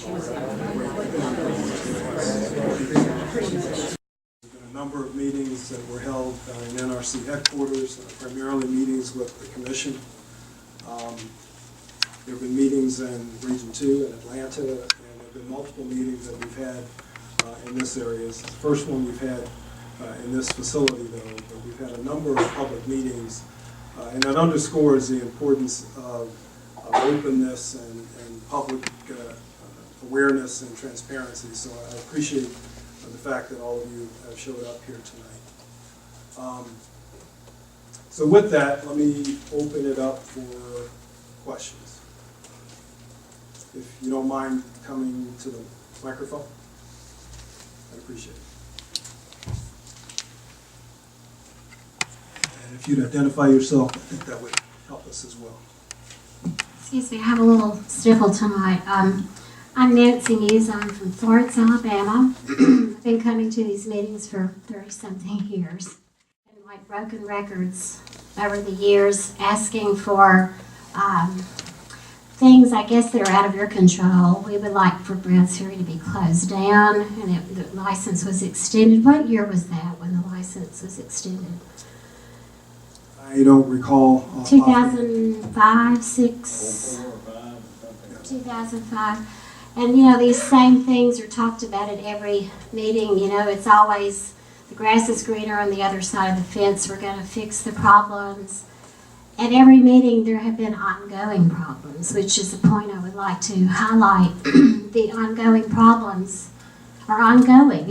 A number of meetings that were held in NRC headquarters, primarily meetings with the Commission. There have been meetings in Region 2 in Atlanta, and there have been multiple meetings that we've had in this area. It's the first one we've had in this facility, though, but we've had a number of public meetings, and that underscores the importance of openness and public awareness and transparency. So I appreciate the fact that all of you have showed up here tonight. So with that, let me open it up for questions. If you don't mind coming to the microphone, I'd appreciate it. And if you'd identify yourself, I think that would help us as well. Excuse me, I have a little sniffle tonight. I'm Nancy Muse. I'm from Florence, Alabama. I've been coming to these meetings for 30-something years. And like broken records over the years, asking for things, I guess, that are out of your control. We would like for Browns Ferry to be closed down, and the license was extended. What year was that when the license was extended? I don't recall. 2005, 6, 2005. And, you know, these same things are talked about at every meeting. You know, it's always the grass is greener on the other side of the fence. We're going to fix the problems. At every meeting, there have been ongoing problems, which is the point I would like to highlight. The ongoing problems are ongoing.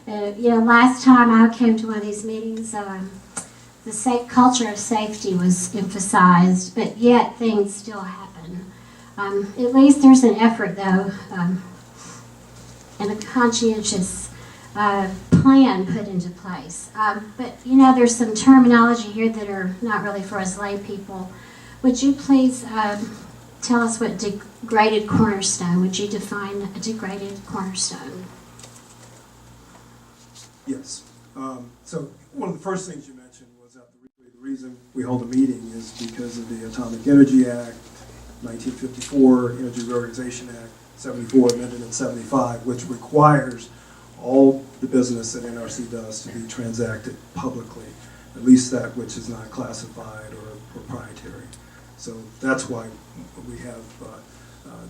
You know, last time I came to one of these meetings, the culture of safety was emphasized, but yet things still happen. At least there's an effort, though, and a conscientious plan put into place. But, you know, there's some terminology here that are not really for us lay people. Would you please tell us what degraded cornerstone, would you define a degraded cornerstone? Yes. So one of the first things you mentioned was that the reason we hold a meeting is because of the Atomic Energy Act, 1954, Energy Reorganization Act, 74, amended in 75, which requires all the business that NRC does to be transacted publicly, at least that which is not classified or proprietary. So that's why we have,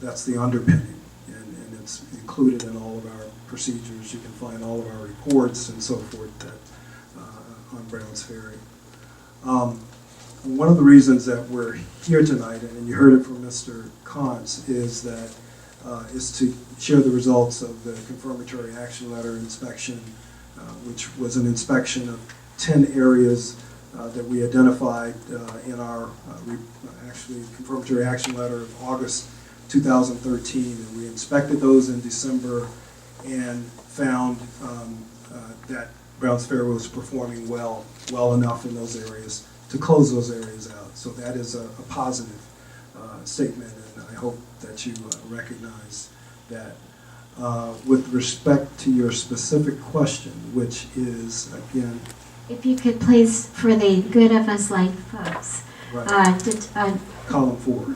that's the underpinning, and it's included in all of our procedures. You can find all of our reports and so forth that, on Browns Ferry. One of the reasons that we're here tonight, and you heard it from Mr. Kantz, is that is to share the results of the confirmatory action letter inspection, which was an inspection of 10 areas that we identified in our actually confirmatory action letter of August 2013. And we inspected those in December and found that Browns Ferry was performing well enough in those areas to close those areas out. So that is a positive statement, and I hope that you recognize that. With respect to your specific question, which is, again... If you could please, for the good of us lay folks, right. Column 4.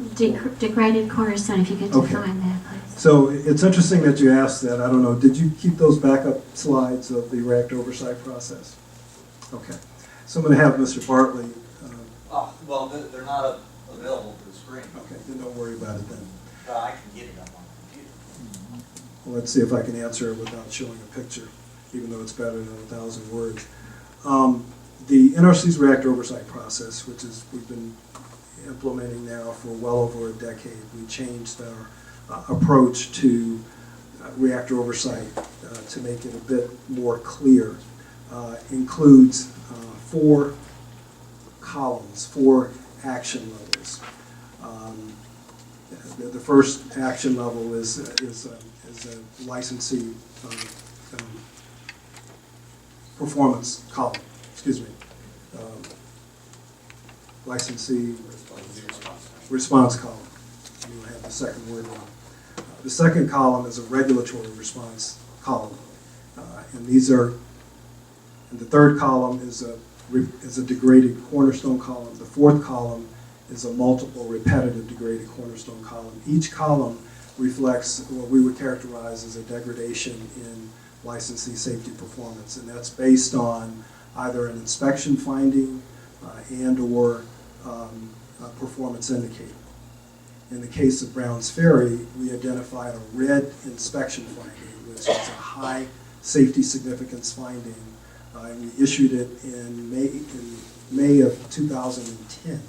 Degraded cornerstone, if you could define that, please. So it's interesting that you asked that. I don't know, did you keep those backup slides of the reactor oversight process? Okay. So I'm going to have Mr. Bartley... well, they're not available to the screen. Okay, then don't worry about it then. I can get it up on the computer. Well, let's see if I can answer it without showing a picture, even though it's better than 1,000 words. The NRC's reactor oversight process, which is we've been implementing now for well over a decade, we changed our approach to reactor oversight to make it a bit more clear. Includes 4 columns, 4 action levels. The first action level is a licensee performance column. Excuse me. Licensee response column. You have the second word wrong. The second column is a regulatory response column, and these are. And the third column is a degraded cornerstone column. The fourth column is a multiple repetitive degraded cornerstone column. Each column reflects what we would characterize as a degradation in licensee safety performance, and that's based on either an inspection finding and/or a performance indicator. In the case of Browns Ferry, we identified a red inspection finding, which is a high safety significance finding, and we issued it in May of 2010.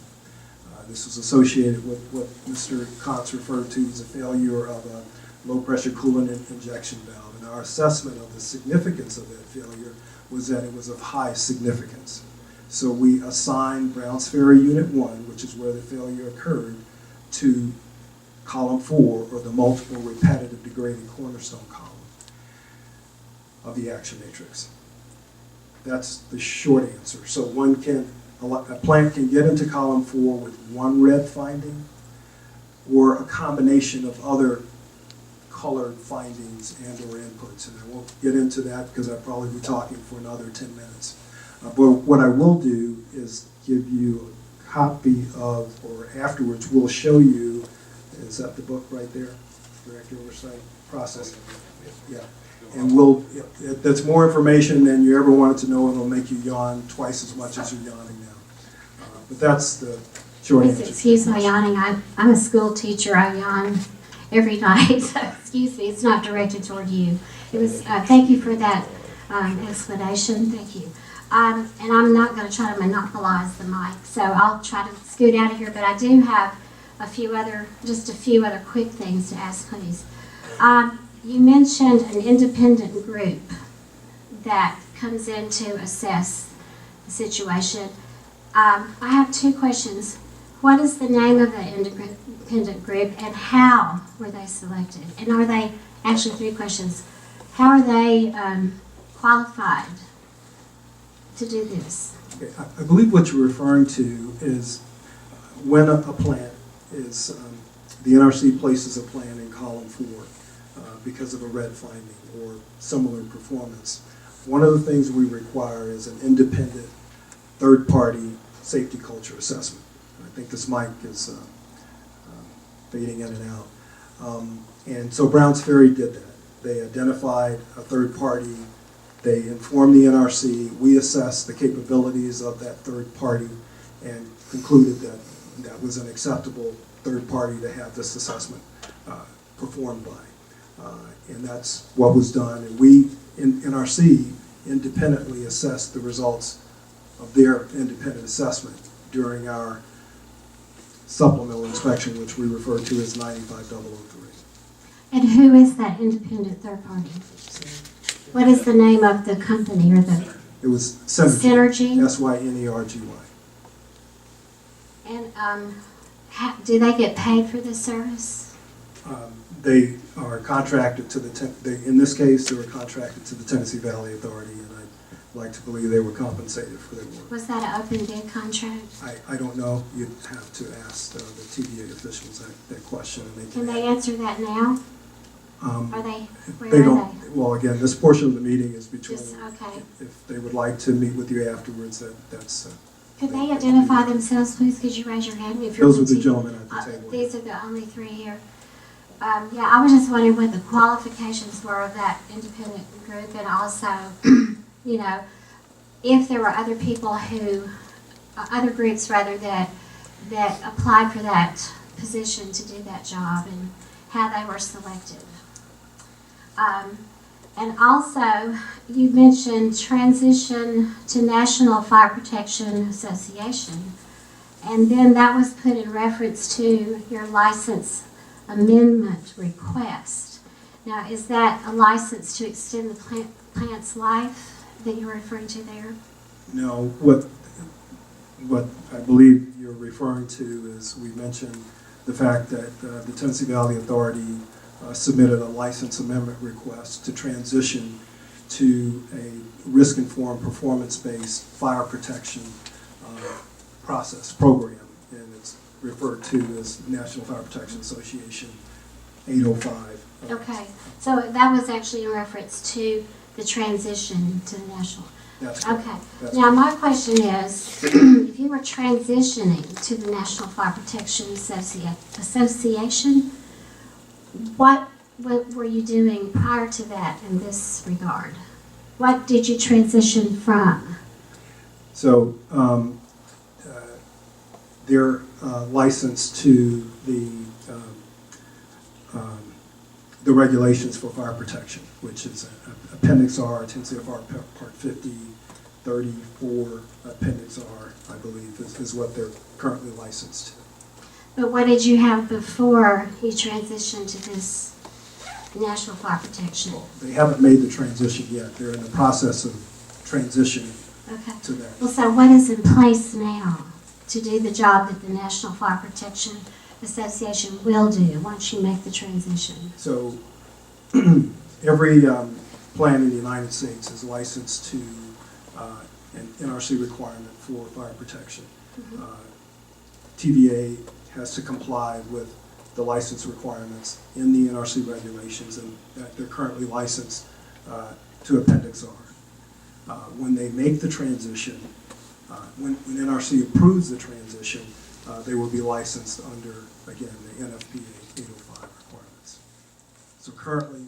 This was associated with what Mr. Kotz referred to as a failure of a low-pressure coolant injection valve. And our assessment of the significance of that failure was that it was of high significance. So we assigned Browns Ferry Unit 1, which is where the failure occurred, to column 4, or the multiple repetitive degrading cornerstone column of the action matrix. That's the short answer. So a plant can get into column 4 with one red finding, or a combination of other colored findings and or inputs. And I won't get into that because I'll probably be talking for another 10 minutes. But what I will do is give you a copy of, or afterwards we'll show you, is that the book right there? Reactor Oversight Process. Yeah. And that's more information than you ever wanted to know, and it'll make you yawn twice as much as you're yawning now. But that's the short Please answer. excuse my yawning. I'm a school teacher. I yawn every night. So excuse me. It's not directed toward you. It was. Thank you for that explanation. Thank you. And I'm not going to try to monopolize the mic, so I'll try to scoot out of here. But I do have just a few other quick things to ask, please. You mentioned an independent group that comes in to assess the situation. I have two questions. What is the name of the independent group, and how were they selected? And are they, actually three questions, how are they qualified to do this? Okay, I believe what you're referring to is when a plant is, the NRC places a plant in column 4 because of a red finding or similar performance. One of the things we require is an independent third-party safety culture assessment. I think this mic is fading in and out. And so Browns Ferry did that. They identified a third party. They informed the NRC. We assessed the capabilities of that third party and concluded that that was an acceptable third party to have this assessment performed by. And that's what was done. And we, in NRC, independently assessed the results of their independent assessment during our supplemental inspection, which we refer to as 95003. And who is that independent third party? What is the name of the company or the? It was Synergy. Synergy? S-Y-N-E-R-G-Y. And do they get paid for this service? They are contracted to in this case, they were contracted to the Tennessee Valley Authority, and I'd like to believe they were compensated for their work. Was that an open bid contract? I don't know. You'd have to ask the TVA officials that question. And Can they answer that now? Are they? Where they are don't. they? Well, again, this portion of the meeting is between. Just, okay. If they would like to meet with you afterwards, that's. Could they identify themselves, please? Could you raise your hand if you're? Those are the gentlemen at the table. These are the only three here. Yeah, I was just wondering what the qualifications were of that independent group, and also, you know, if there were other people who, other groups rather, that applied for that position to do that job, and how they were selected. And also, you mentioned transition to National Fire Protection Association, and then that was put in reference to your license amendment request. Now, is that a license to extend the plant's life that you're referring to there? No, what I believe you're referring to is we mentioned the fact that the Tennessee Valley Authority submitted a license amendment request to transition to a risk-informed, performance-based fire protection program, and it's referred to as National Fire Protection Association 805. Okay, so that was actually in reference to the transition to the national. That's correct. Okay, That's now correct. my question is, if you were transitioning to the National Fire Protection Association, what were you doing prior to that in this regard? What did you transition from? So they're licensed to the regulations for fire protection, which is Appendix R, 10 CFR Part 50, 34, Appendix R, I believe, is what they're currently licensed to. But what did you have before you transitioned to this National Fire Protection? Well, they haven't made the transition yet. They're in the process of transitioning Okay. to that. Well, so what is in place now to do the job that the National Fire Protection Association will do once you make the transition? So every plant in the United States is licensed to an NRC requirement for fire protection. TVA has to comply with the license requirements in the NRC regulations, and that they're currently licensed to Appendix R. When they make the transition, when NRC approves the transition, they will be licensed under, again, the NFPA 805 requirements. So currently,